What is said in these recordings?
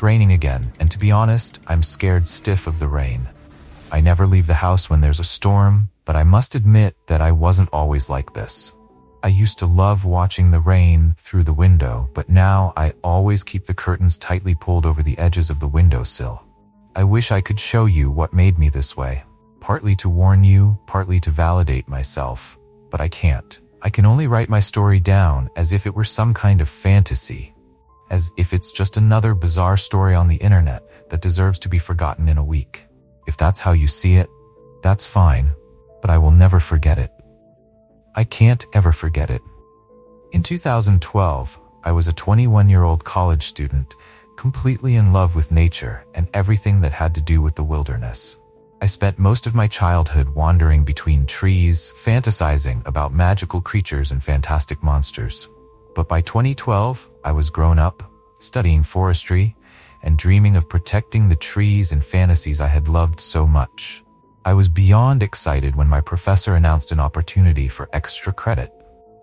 It's raining again, and to be honest, I'm scared stiff of the rain. I never leave the house when there's a storm, but I must admit that I wasn't always like this. I used to love watching the rain through the window, but now I always keep the curtains tightly pulled over the edges of the windowsill. I wish I could show you what made me this way. Partly to warn you, partly to validate myself, but I can't. I can only write my story down as if it were some kind of fantasy, as if it's just another bizarre story on the internet that deserves to be forgotten in a week. If that's how you see it, that's fine, but I will never forget it. I can't ever forget it. In 2012, I was a 21-year-old college student, completely in love with nature and everything that had to do with the wilderness. I spent most of my childhood wandering between trees, fantasizing about magical creatures and fantastic monsters. But by 2012, I was grown up, studying forestry, and dreaming of protecting the trees and fantasies I had loved so much. I was beyond excited when my professor announced an opportunity for extra credit.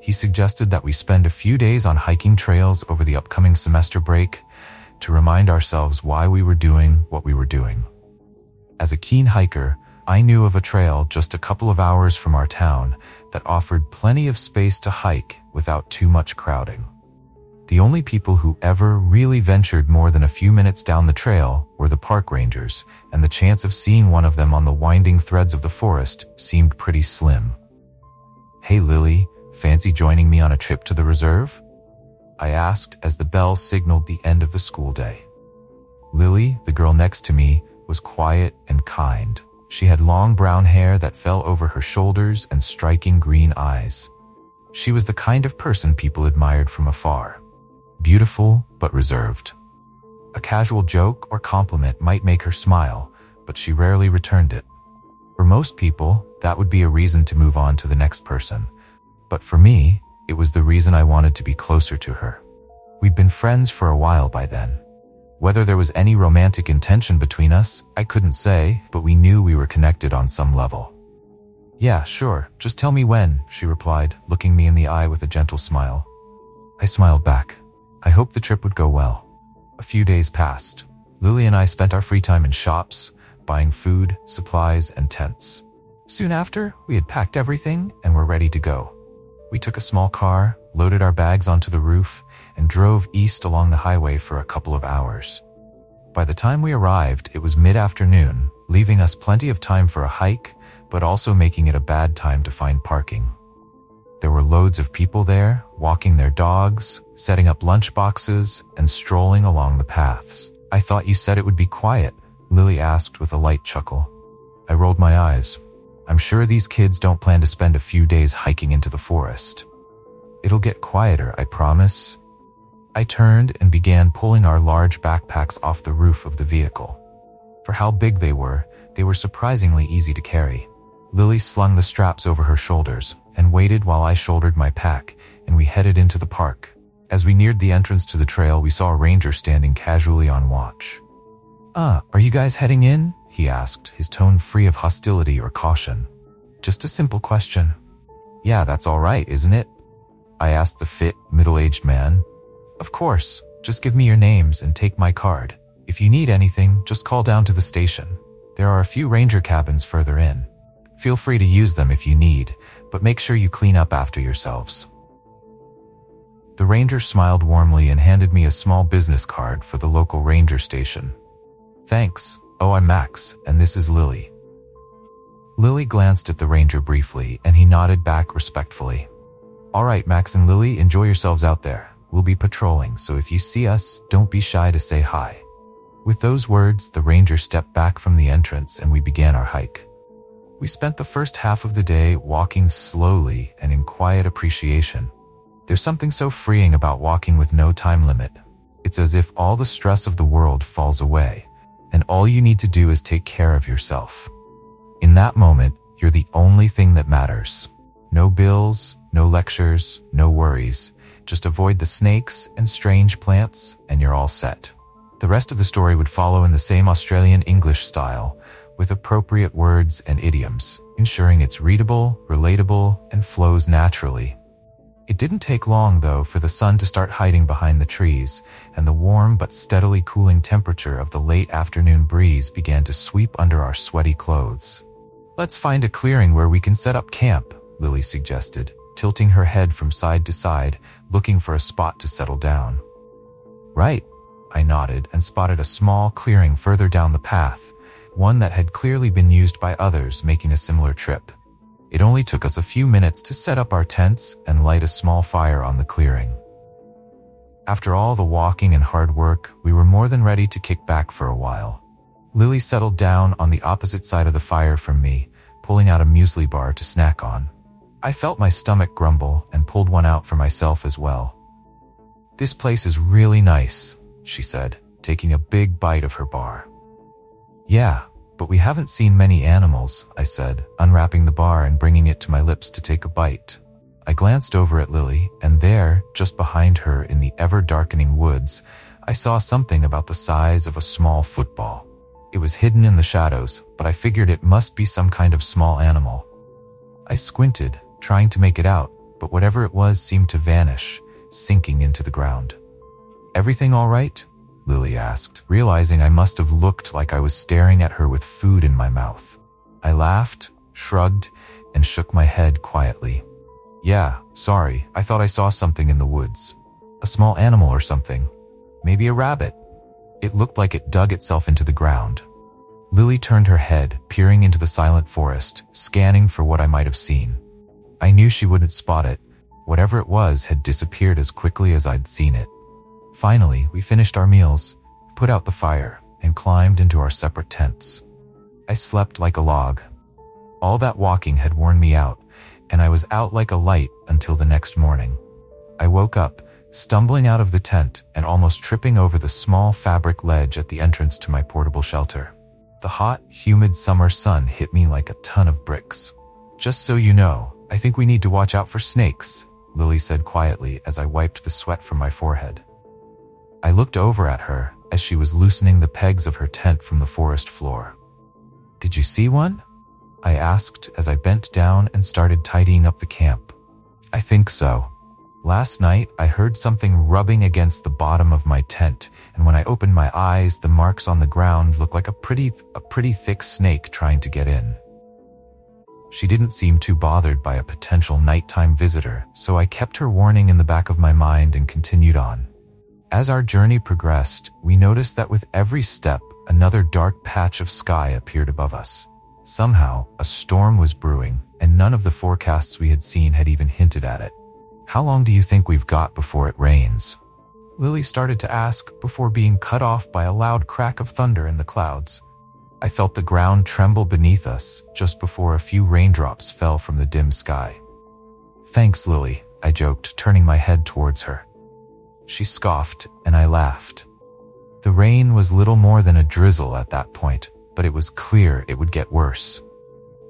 He suggested that we spend a few days on hiking trails over the upcoming semester break to remind ourselves why we were doing what we were doing. As a keen hiker, I knew of a trail just a couple of hours from our town that offered plenty of space to hike without too much crowding. The only people who ever really ventured more than a few minutes down the trail were the park rangers, and the chance of seeing one of them on the winding threads of the forest seemed pretty slim. "Hey Lily, fancy joining me on a trip to the reserve?" I asked as the bell signaled the end of the school day. Lily, the girl next to me, was quiet and kind. She had long brown hair that fell over her shoulders and striking green eyes. She was the kind of person people admired from afar. Beautiful, but reserved. A casual joke or compliment might make her smile, but she rarely returned it. For most people, that would be a reason to move on to the next person. But for me, it was the reason I wanted to be closer to her. We'd been friends for a while by then. Whether there was any romantic intention between us, I couldn't say, but we knew we were connected on some level. "Yeah, sure, just tell me when," she replied, looking me in the eye with a gentle smile. I smiled back. I hoped the trip would go well. A few days passed. Lily and I spent our free time in shops, buying food, supplies, and tents. Soon after, we had packed everything and were ready to go. We took a small car, loaded our bags onto the roof, and drove east along the highway for a couple of hours. By the time we arrived, it was mid-afternoon, leaving us plenty of time for a hike, but also making it a bad time to find parking. There were loads of people there, walking their dogs, setting up lunch boxes, and strolling along the paths. "I thought you said it would be quiet," Lily asked with a light chuckle. I rolled my eyes. "I'm sure these kids don't plan to spend a few days hiking into the forest." "It'll get quieter, I promise." I turned and began pulling our large backpacks off the roof of the vehicle. For how big they were surprisingly easy to carry. Lily slung the straps over her shoulders and waited while I shouldered my pack, and we headed into the park. As we neared the entrance to the trail, we saw a ranger standing casually on watch. Are you guys heading in?" he asked, his tone free of hostility or caution. "Just a simple question." "Yeah, that's all right, isn't it?" I asked the fit, middle-aged man. "Of course, just give me your names and take my card. If you need anything, just call down to the station. There are a few ranger cabins further in. Feel free to use them if you need, but make sure you clean up after yourselves." The ranger smiled warmly and handed me a small business card for the local ranger station. "Thanks. Oh, I'm Max, and this is Lily." Lily glanced at the ranger briefly, and he nodded back respectfully. "All right, Max and Lily, enjoy yourselves out there. We'll be patrolling, so if you see us, don't be shy to say hi." With those words, the ranger stepped back from the entrance and we began our hike. We spent the first half of the day walking slowly and in quiet appreciation. There's something so freeing about walking with no time limit. It's as if all the stress of the world falls away, and all you need to do is take care of yourself. In that moment, you're the only thing that matters. No bills, no lectures, no worries. Just avoid the snakes and strange plants, and you're all set. The rest of the story would follow in the same Australian English style, with appropriate words and idioms, ensuring it's readable, relatable, and flows naturally. It didn't take long, though, for the sun to start hiding behind the trees, and the warm but steadily cooling temperature of the late afternoon breeze began to sweep under our sweaty clothes. "Let's find a clearing where we can set up camp," Lily suggested, tilting her head from side to side, looking for a spot to settle down. "Right," I nodded and spotted a small clearing further down the path, one that had clearly been used by others making a similar trip. It only took us a few minutes to set up our tents and light a small fire on the clearing. After all the walking and hard work, we were more than ready to kick back for a while. Lily settled down on the opposite side of the fire from me, pulling out a muesli bar to snack on. I felt my stomach grumble and pulled one out for myself as well. "This place is really nice," she said, taking a big bite of her bar. "Yeah, but we haven't seen many animals," I said, unwrapping the bar and bringing it to my lips to take a bite. I glanced over at Lily, and there, just behind her in the ever-darkening woods, I saw something about the size of a small football. It was hidden in the shadows, but I figured it must be some kind of small animal. I squinted, trying to make it out, but whatever it was seemed to vanish, sinking into the ground. "Everything all right?" Lily asked, realizing I must have looked like I was staring at her with food in my mouth. I laughed, shrugged, and shook my head quietly. "Yeah, sorry, I thought I saw something in the woods. A small animal or something. Maybe a rabbit." It looked like it dug itself into the ground. Lily turned her head, peering into the silent forest, scanning for what I might have seen. I knew she wouldn't spot it. Whatever it was had disappeared as quickly as I'd seen it. Finally, we finished our meals, put out the fire, and climbed into our separate tents. I slept like a log. All that walking had worn me out, and I was out like a light until the next morning. I woke up, stumbling out of the tent and almost tripping over the small fabric ledge at the entrance to my portable shelter. The hot, humid summer sun hit me like a ton of bricks. "Just so you know, I think we need to watch out for snakes," Lily said quietly as I wiped the sweat from my forehead. I looked over at her as she was loosening the pegs of her tent from the forest floor. "Did you see one?" I asked as I bent down and started tidying up the camp. "I think so. Last night, I heard something rubbing against the bottom of my tent, and when I opened my eyes, the marks on the ground looked like a pretty thick snake trying to get in." She didn't seem too bothered by a potential nighttime visitor, so I kept her warning in the back of my mind and continued on. As our journey progressed, we noticed that with every step, another dark patch of sky appeared above us. Somehow, a storm was brewing, and none of the forecasts we had seen had even hinted at it. "How long do you think we've got before it rains?" Lily started to ask before being cut off by a loud crack of thunder in the clouds. I felt the ground tremble beneath us just before a few raindrops fell from the dim sky. "Thanks, Lily," I joked, turning my head towards her. She scoffed, and I laughed. The rain was little more than a drizzle at that point, but it was clear it would get worse.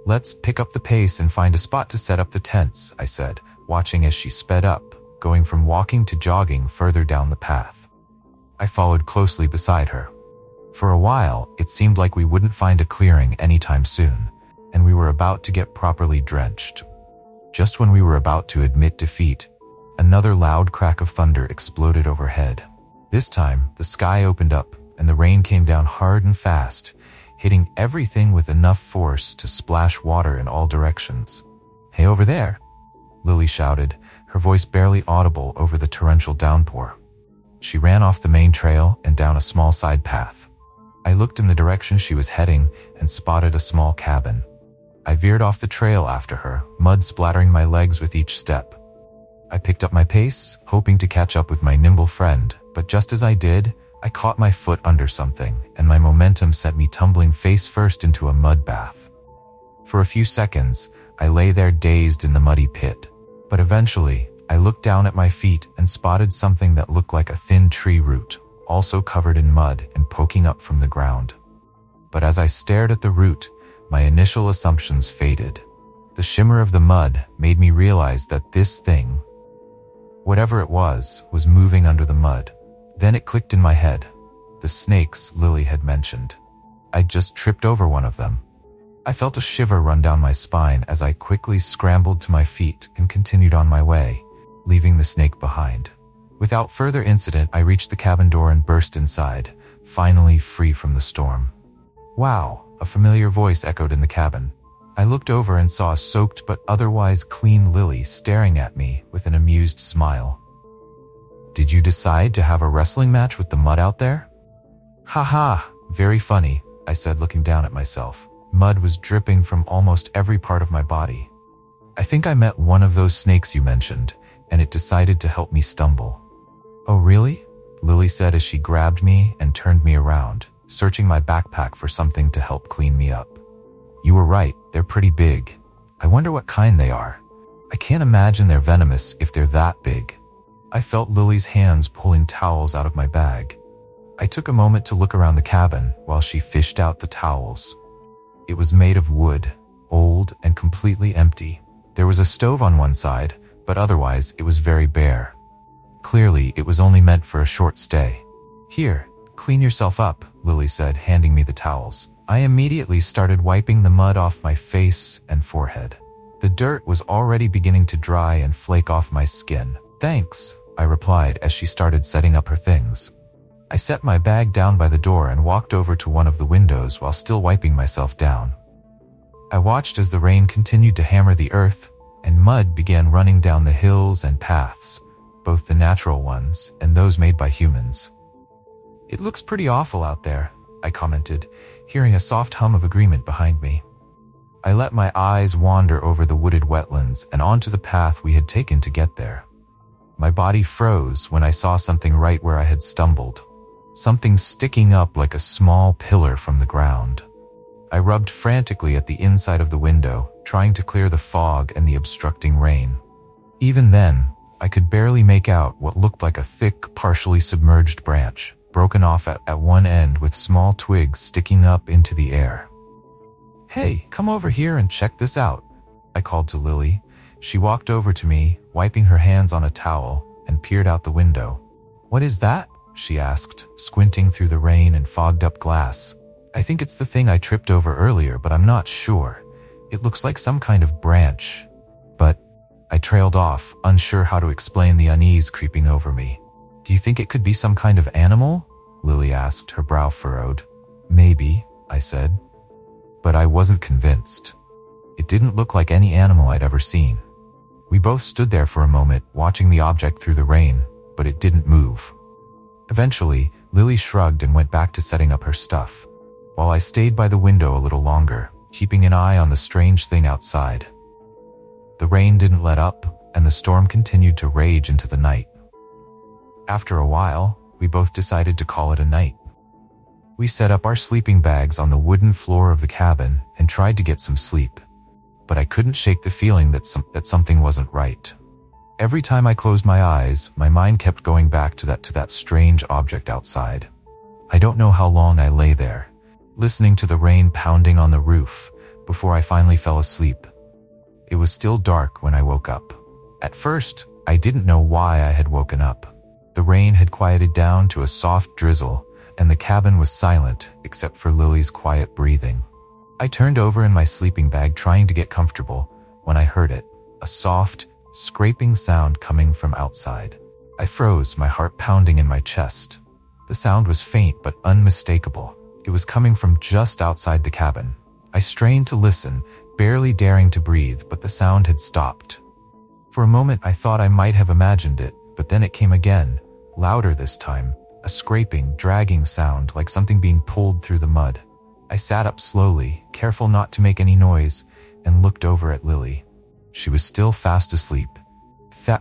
"Let's pick up the pace and find a spot to set up the tents," I said, watching as she sped up, going from walking to jogging further down the path. I followed closely beside her. For a while, it seemed like we wouldn't find a clearing anytime soon, and we were about to get properly drenched. Just when we were about to admit defeat, another loud crack of thunder exploded overhead. This time, the sky opened up, and the rain came down hard and fast, hitting everything with enough force to splash water in all directions. "Hey, over there!" Lily shouted, her voice barely audible over the torrential downpour. She ran off the main trail and down a small side path. I looked in the direction she was heading and spotted a small cabin. I veered off the trail after her, mud splattering my legs with each step. I picked up my pace, hoping to catch up with my nimble friend, but just as I did, I caught my foot under something, and my momentum sent me tumbling face first into a mud bath. For a few seconds, I lay there dazed in the muddy pit, but eventually, I looked down at my feet and spotted something that looked like a thin tree root, also covered in mud and poking up from the ground. But as I stared at the root, my initial assumptions faded. The shimmer of the mud made me realize that this thing, whatever it was moving under the mud. Then it clicked in my head. The snakes Lily had mentioned. I'd just tripped over one of them. I felt a shiver run down my spine as I quickly scrambled to my feet and continued on my way, leaving the snake behind. Without further incident, I reached the cabin door and burst inside, finally free from the storm. "Wow," a familiar voice echoed in the cabin. I looked over and saw a soaked but otherwise clean Lily staring at me with an amused smile. "Did you decide to have a wrestling match with the mud out there?" "Haha, very funny," I said, looking down at myself. Mud was dripping from almost every part of my body. "I think I met one of those snakes you mentioned, and it decided to help me stumble." "Oh really?" Lily said as she grabbed me and turned me around, searching my backpack for something to help clean me up. "You were right, they're pretty big. I wonder what kind they are. I can't imagine they're venomous if they're that big." I felt Lily's hands pulling towels out of my bag. I took a moment to look around the cabin while she fished out the towels. It was made of wood, old and completely empty. There was a stove on one side, but otherwise it was very bare. Clearly, it was only meant for a short stay. "Here, clean yourself up," Lily said, handing me the towels. I immediately started wiping the mud off my face and forehead. The dirt was already beginning to dry and flake off my skin. "Thanks," I replied as she started setting up her things. I set my bag down by the door and walked over to one of the windows while still wiping myself down. I watched as the rain continued to hammer the earth, and mud began running down the hills and paths, both the natural ones and those made by humans. "It looks pretty awful out there," I commented, hearing a soft hum of agreement behind me. I let my eyes wander over the wooded wetlands and onto the path we had taken to get there. My body froze when I saw something right where I had stumbled. Something sticking up like a small pillar from the ground. I rubbed frantically at the inside of the window, trying to clear the fog and the obstructing rain. Even then, I could barely make out what looked like a thick, partially submerged branch, broken off at one end with small twigs sticking up into the air. "Hey, come over here and check this out," I called to Lily. She walked over to me, wiping her hands on a towel, and peered out the window. "What is that?" she asked, squinting through the rain and fogged-up glass. "I think it's the thing I tripped over earlier, but I'm not sure. It looks like some kind of branch." But I trailed off, unsure how to explain the unease creeping over me. "Do you think it could be some kind of animal?" Lily asked, her brow furrowed. "Maybe," I said. But I wasn't convinced. It didn't look like any animal I'd ever seen. We both stood there for a moment, watching the object through the rain, but it didn't move. Eventually, Lily shrugged and went back to setting up her stuff, while I stayed by the window a little longer, keeping an eye on the strange thing outside. The rain didn't let up, and the storm continued to rage into the night. After a while, we both decided to call it a night. We set up our sleeping bags on the wooden floor of the cabin and tried to get some sleep, but I couldn't shake the feeling that something wasn't right. Every time I closed my eyes, my mind kept going back to that strange object outside. I don't know how long I lay there, listening to the rain pounding on the roof, before I finally fell asleep. It was still dark when I woke up. At first, I didn't know why I had woken up. The rain had quieted down to a soft drizzle, and the cabin was silent except for Lily's quiet breathing. I turned over in my sleeping bag trying to get comfortable when I heard it, a soft, scraping sound coming from outside. I froze, my heart pounding in my chest. The sound was faint but unmistakable. It was coming from just outside the cabin. I strained to listen, barely daring to breathe, but the sound had stopped. For a moment I thought I might have imagined it, but then it came again, louder this time, a scraping, dragging sound like something being pulled through the mud. I sat up slowly, careful not to make any noise, and looked over at Lily. She was still fast asleep,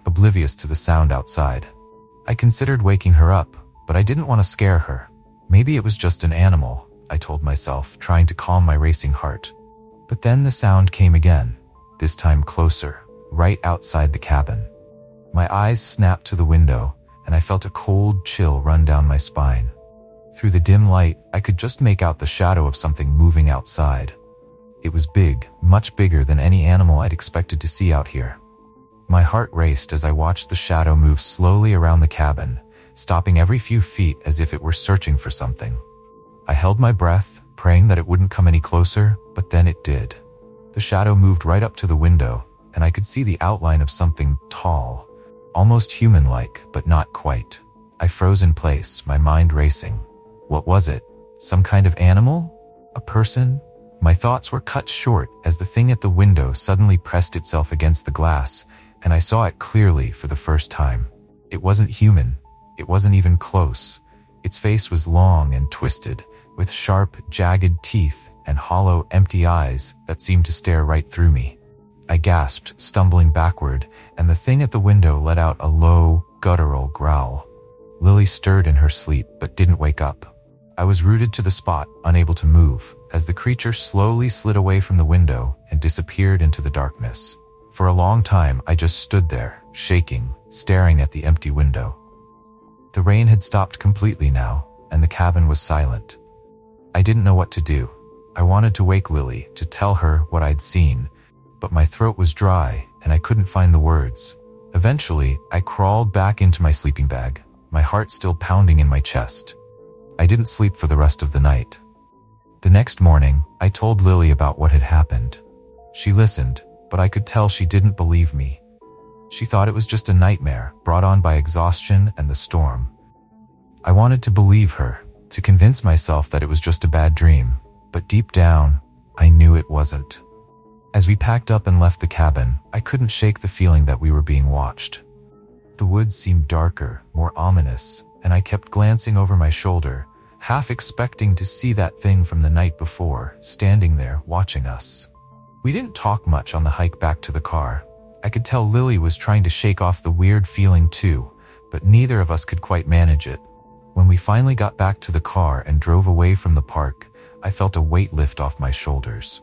oblivious to the sound outside. I considered waking her up, but I didn't want to scare her. Maybe it was just an animal, I told myself, trying to calm my racing heart. But then the sound came again, this time closer, right outside the cabin. My eyes snapped to the window, and I felt a cold chill run down my spine. Through the dim light, I could just make out the shadow of something moving outside. It was big, much bigger than any animal I'd expected to see out here. My heart raced as I watched the shadow move slowly around the cabin, stopping every few feet as if it were searching for something. I held my breath, praying that it wouldn't come any closer, but then it did. The shadow moved right up to the window, and I could see the outline of something tall, almost human-like, but not quite. I froze in place, my mind racing. What was it? Some kind of animal? A person? My thoughts were cut short as the thing at the window suddenly pressed itself against the glass, and I saw it clearly for the first time. It wasn't human. It wasn't even close. Its face was long and twisted, with sharp, jagged teeth and hollow, empty eyes that seemed to stare right through me. I gasped, stumbling backward, and the thing at the window let out a low, guttural growl. Lily stirred in her sleep but didn't wake up. I was rooted to the spot, unable to move, as the creature slowly slid away from the window and disappeared into the darkness. For a long time, I just stood there, shaking, staring at the empty window. The rain had stopped completely now, and the cabin was silent. I didn't know what to do. I wanted to wake Lily, to tell her what I'd seen, but my throat was dry and I couldn't find the words. Eventually, I crawled back into my sleeping bag, my heart still pounding in my chest. I didn't sleep for the rest of the night. The next morning, I told Lily about what had happened. She listened, but I could tell she didn't believe me. She thought it was just a nightmare brought on by exhaustion and the storm. I wanted to believe her, to convince myself that it was just a bad dream, but deep down, I knew it wasn't. As we packed up and left the cabin, I couldn't shake the feeling that we were being watched. The woods seemed darker, more ominous, and I kept glancing over my shoulder, half expecting to see that thing from the night before, standing there, watching us. We didn't talk much on the hike back to the car. I could tell Lily was trying to shake off the weird feeling too, but neither of us could quite manage it. When we finally got back to the car and drove away from the park, I felt a weight lift off my shoulders.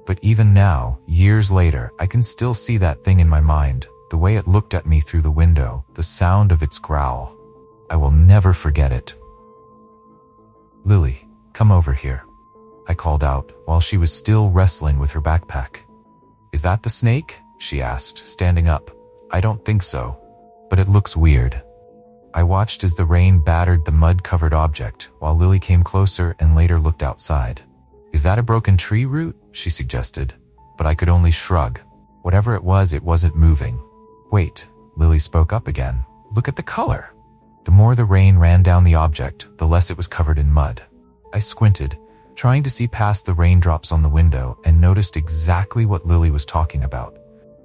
But even now, years later, I can still see that thing in my mind, the way it looked at me through the window, the sound of its growl. I will never forget it. "Lily, come over here," I called out while she was still wrestling with her backpack. "Is that the snake?" she asked, standing up. "I don't think so, but it looks weird." I watched as the rain battered the mud-covered object while Lily came closer and later looked outside. "Is that a broken tree root?" she suggested, but I could only shrug. Whatever it wasn't moving. "Wait," Lily spoke up again. "Look at the color." The more the rain ran down the object, the less it was covered in mud. I squinted, trying to see past the raindrops on the window, and noticed exactly what Lily was talking about.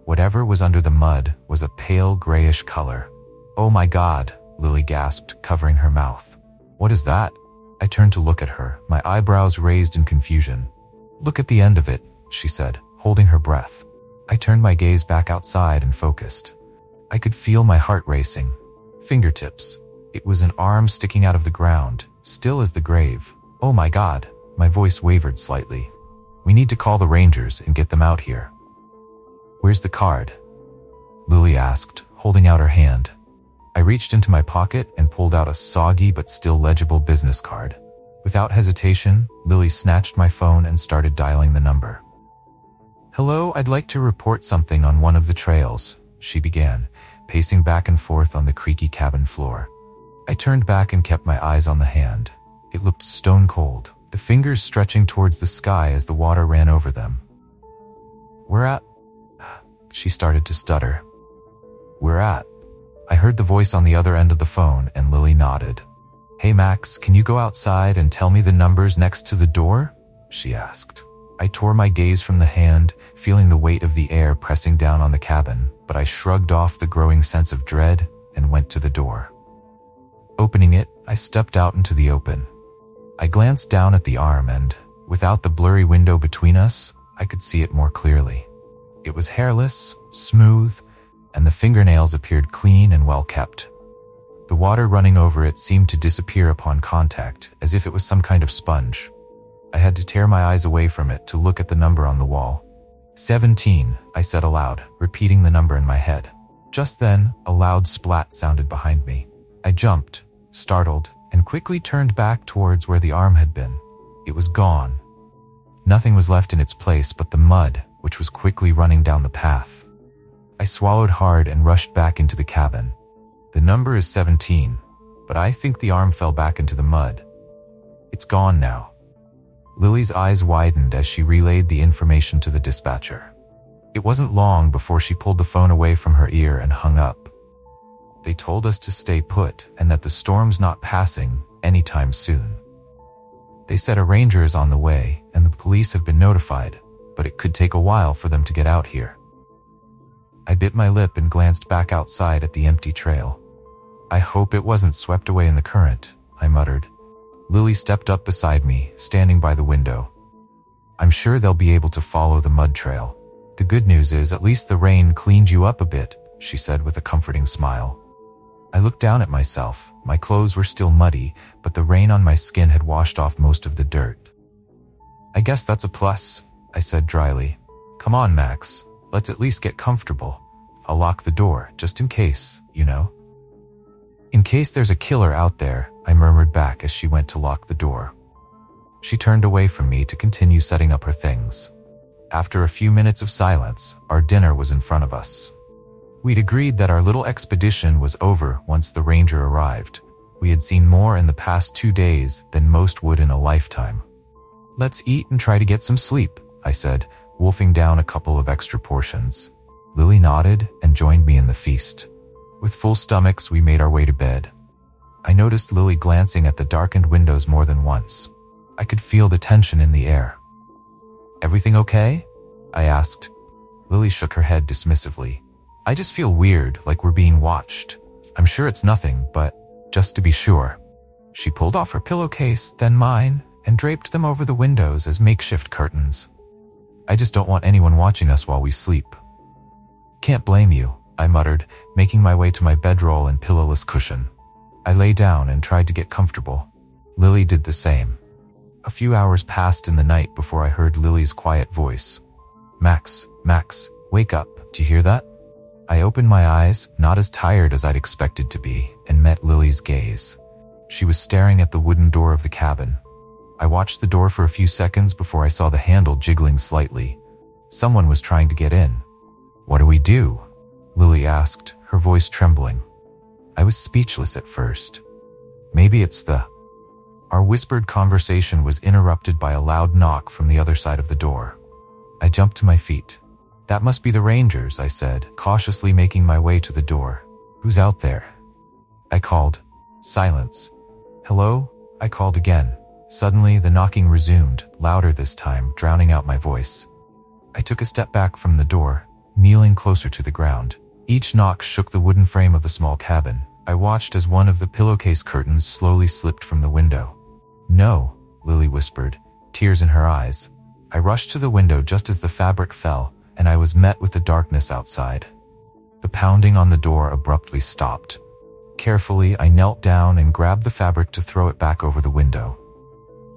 Whatever was under the mud was a pale grayish color. "Oh my God," Lily gasped, covering her mouth. "What is that?" I turned to look at her, my eyebrows raised in confusion. "Look at the end of it," she said, holding her breath. I turned my gaze back outside and focused. I could feel my heart racing. Fingertips. It was an arm sticking out of the ground, still as the grave. "Oh my God," my voice wavered slightly. "We need to call the rangers and get them out here." "Where's the card?" Lily asked, holding out her hand. I reached into my pocket and pulled out a soggy but still legible business card. Without hesitation, Lily snatched my phone and started dialing the number. "Hello, I'd like to report something on one of the trails," she began, pacing back and forth on the creaky cabin floor. I turned back and kept my eyes on the hand. It looked stone cold, the fingers stretching towards the sky as the water ran over them. "We're at..." She started to stutter. "We're at..." I heard the voice on the other end of the phone and Lily nodded. "Hey Max, can you go outside and tell me the numbers next to the door?" she asked. I tore my gaze from the hand, feeling the weight of the air pressing down on the cabin, but I shrugged off the growing sense of dread and went to the door. Opening it, I stepped out into the open. I glanced down at the arm and, without the blurry window between us, I could see it more clearly. It was hairless, smooth, and the fingernails appeared clean and well kept. The water running over it seemed to disappear upon contact, as if it was some kind of sponge. I had to tear my eyes away from it to look at the number on the wall. 17, I said aloud, repeating the number in my head. Just then, a loud splat sounded behind me. I jumped, startled, and quickly turned back towards where the arm had been. It was gone. Nothing was left in its place but the mud, which was quickly running down the path. I swallowed hard and rushed back into the cabin. The number is 17, but I think the arm fell back into the mud. It's gone now. Lily's eyes widened as she relayed the information to the dispatcher. It wasn't long before she pulled the phone away from her ear and hung up. They told us to stay put and that the storm's not passing anytime soon. They said a ranger is on the way and the police have been notified, but it could take a while for them to get out here. I bit my lip and glanced back outside at the empty trail. I hope it wasn't swept away in the current, I muttered. Lily stepped up beside me, standing by the window. I'm sure they'll be able to follow the mud trail. The good news is at least the rain cleaned you up a bit, she said with a comforting smile. I looked down at myself. My clothes were still muddy, but the rain on my skin had washed off most of the dirt. I guess that's a plus, I said dryly. Come on, Max. Let's at least get comfortable. I'll lock the door, just in case, you know. In case there's a killer out there, I murmured back as she went to lock the door. She turned away from me to continue setting up her things. After a few minutes of silence, our dinner was in front of us. We'd agreed that our little expedition was over once the ranger arrived. We had seen more in the past 2 days than most would in a lifetime. Let's eat and try to get some sleep, I said, wolfing down a couple of extra portions. Lily nodded and joined me in the feast. With full stomachs, we made our way to bed. I noticed Lily glancing at the darkened windows more than once. I could feel the tension in the air. Everything okay? I asked. Lily shook her head dismissively. I just feel weird, like we're being watched. I'm sure it's nothing, but just to be sure. She pulled off her pillowcase, then mine, and draped them over the windows as makeshift curtains. I just don't want anyone watching us while we sleep. Can't blame you, I muttered, making my way to my bedroll and pillowless cushion. I lay down and tried to get comfortable. Lily did the same. A few hours passed in the night before I heard Lily's quiet voice. Max, wake up, do you hear that? I opened my eyes, not as tired as I'd expected to be, and met Lily's gaze. She was staring at the wooden door of the cabin. I watched the door for a few seconds before I saw the handle jiggling slightly. Someone was trying to get in. What do we do? Lily asked, her voice trembling. I was speechless at first. Maybe it's the... Our whispered conversation was interrupted by a loud knock from the other side of the door. I jumped to my feet. That must be the Rangers, I said, cautiously making my way to the door. Who's out there? I called. Silence. Hello? I called again. Suddenly, the knocking resumed, louder this time, drowning out my voice. I took a step back from the door, kneeling closer to the ground. Each knock shook the wooden frame of the small cabin. I watched as one of the pillowcase curtains slowly slipped from the window. No, Lily whispered, tears in her eyes. I rushed to the window just as the fabric fell, and I was met with the darkness outside. The pounding on the door abruptly stopped. Carefully, I knelt down and grabbed the fabric to throw it back over the window.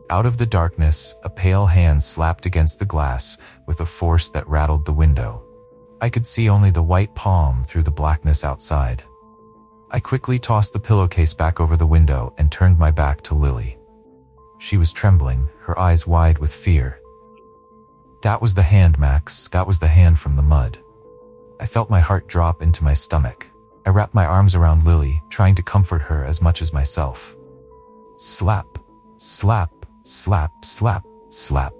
Out of the darkness, a pale hand slapped against the glass with a force that rattled the window. I could see only the white palm through the blackness outside. I quickly tossed the pillowcase back over the window and turned my back to Lily. She was trembling, her eyes wide with fear. That was the hand, Max. That was the hand from the mud. I felt my heart drop into my stomach. I wrapped my arms around Lily, trying to comfort her as much as myself. Slap, slap, slap, slap, slap.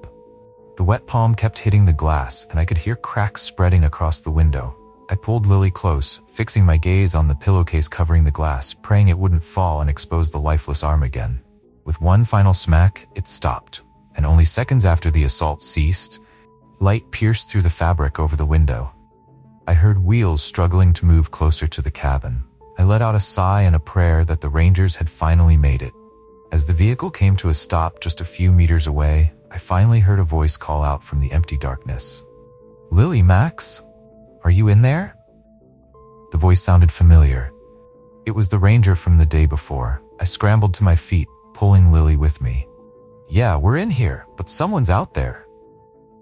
The wet palm kept hitting the glass, and I could hear cracks spreading across the window. I pulled Lily close, fixing my gaze on the pillowcase covering the glass, praying it wouldn't fall and expose the lifeless arm again. With one final smack, it stopped, and only seconds after the assault ceased, light pierced through the fabric over the window. I heard wheels struggling to move closer to the cabin. I let out a sigh and a prayer that the Rangers had finally made it. As the vehicle came to a stop just a few meters away, I finally heard a voice call out from the empty darkness. Lily, Max? Are you in there? The voice sounded familiar. It was the Ranger from the day before. I scrambled to my feet, pulling Lily with me. Yeah, we're in here, but someone's out there.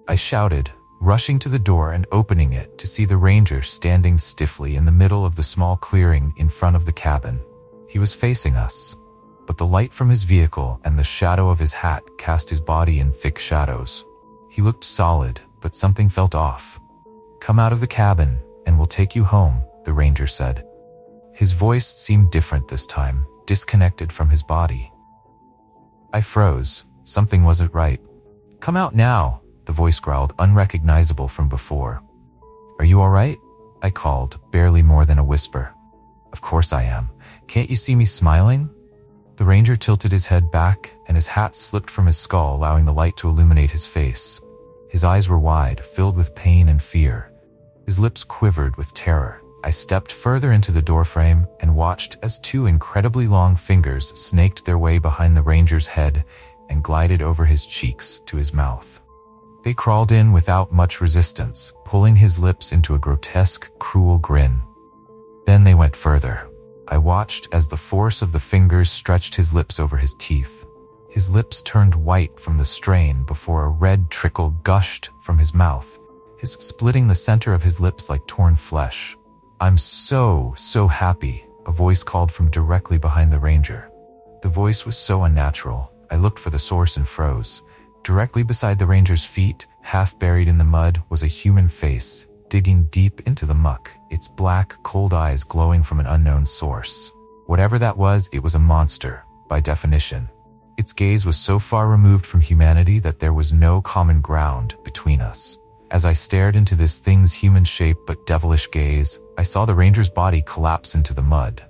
I shouted, rushing to the door and opening it to see the Ranger standing stiffly in the middle of the small clearing in front of the cabin. He was facing us, but the light from his vehicle and the shadow of his hat cast his body in thick shadows. He looked solid, but something felt off. Come out of the cabin, and we'll take you home, the Ranger said. His voice seemed different this time, disconnected from his body. I froze. Something wasn't right. Come out now, the voice growled, unrecognizable from before. Are you all right? I called, barely more than a whisper. Of course I am. Can't you see me smiling? The ranger tilted his head back, and his hat slipped from his skull, allowing the light to illuminate his face. His eyes were wide, filled with pain and fear. His lips quivered with terror. I stepped further into the doorframe and watched as two incredibly long fingers snaked their way behind the ranger's head and glided over his cheeks to his mouth. They crawled in without much resistance, pulling his lips into a grotesque, cruel grin. Then they went further. I watched as the force of the fingers stretched his lips over his teeth. His lips turned white from the strain before a red trickle gushed from his mouth, splitting the center of his lips like torn flesh. "I'm so happy," a voice called from directly behind the ranger. The voice was so unnatural. I looked for the source and froze. Directly beside the ranger's feet, half buried in the mud, was a human face, digging deep into the muck, its black, cold eyes glowing from an unknown source. Whatever that was, it was a monster, by definition. Its gaze was so far removed from humanity that there was no common ground between us. As I stared into this thing's human shape but devilish gaze, I saw the ranger's body collapse into the mud.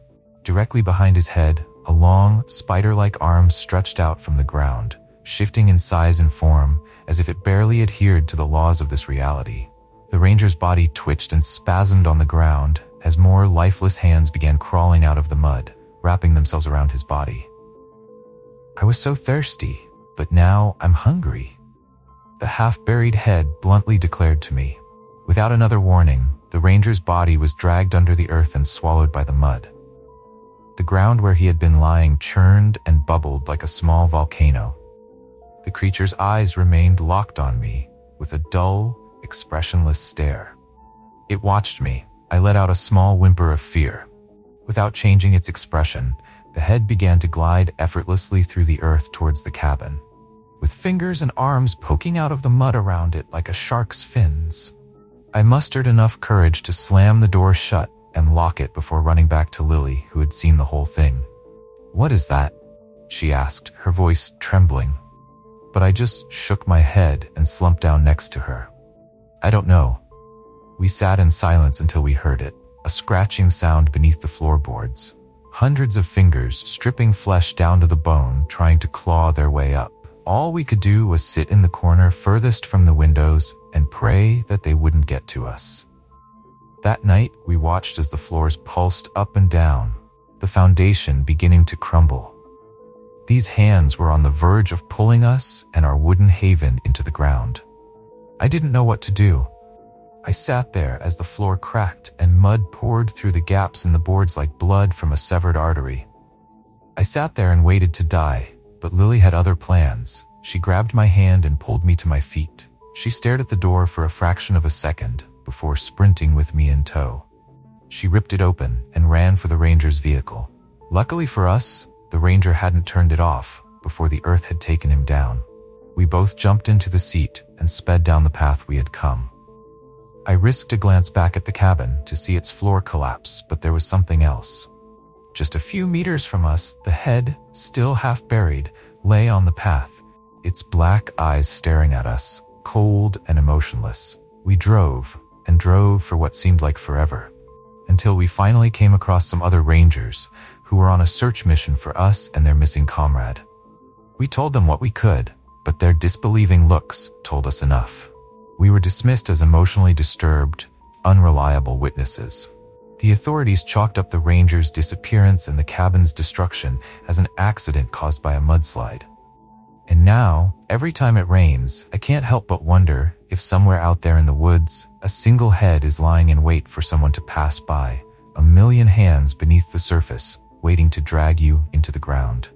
Directly behind his head, a long, spider-like arm stretched out from the ground, shifting in size and form, as if it barely adhered to the laws of this reality. The ranger's body twitched and spasmed on the ground as more lifeless hands began crawling out of the mud, wrapping themselves around his body. I was so thirsty, but now I'm hungry, the half-buried head bluntly declared to me. Without another warning, the ranger's body was dragged under the earth and swallowed by the mud. The ground where he had been lying churned and bubbled like a small volcano. The creature's eyes remained locked on me with a dull, expressionless stare. It watched me. I let out a small whimper of fear. Without changing its expression, the head began to glide effortlessly through the earth towards the cabin, with fingers and arms poking out of the mud around it like a shark's fins. I mustered enough courage to slam the door shut and lock it before running back to Lily, who had seen the whole thing. "What is that?" she asked, her voice trembling. But I just shook my head and slumped down next to her. "I don't know." We sat in silence until we heard it, a scratching sound beneath the floorboards. Hundreds of fingers stripping flesh down to the bone, trying to claw their way up. All we could do was sit in the corner furthest from the windows and pray that they wouldn't get to us. That night, we watched as the floors pulsed up and down, the foundation beginning to crumble. These hands were on the verge of pulling us and our wooden haven into the ground. I didn't know what to do. I sat there as the floor cracked and mud poured through the gaps in the boards like blood from a severed artery. I sat there and waited to die, but Lily had other plans. She grabbed my hand and pulled me to my feet. She stared at the door for a fraction of a second before sprinting with me in tow. She ripped it open and ran for the ranger's vehicle. Luckily for us, the ranger hadn't turned it off before the earth had taken him down. We both jumped into the seat and sped down the path we had come. I risked a glance back at the cabin to see its floor collapse, but there was something else. Just a few meters from us, the head, still half buried, lay on the path, its black eyes staring at us, cold and emotionless. We drove and drove for what seemed like forever, until we finally came across some other rangers who were on a search mission for us and their missing comrade. We told them what we could, but their disbelieving looks told us enough. We were dismissed as emotionally disturbed, unreliable witnesses. The authorities chalked up the ranger's disappearance and the cabin's destruction as an accident caused by a mudslide. And now, every time it rains, I can't help but wonder if somewhere out there in the woods, a single head is lying in wait for someone to pass by, a million hands beneath the surface, waiting to drag you into the ground.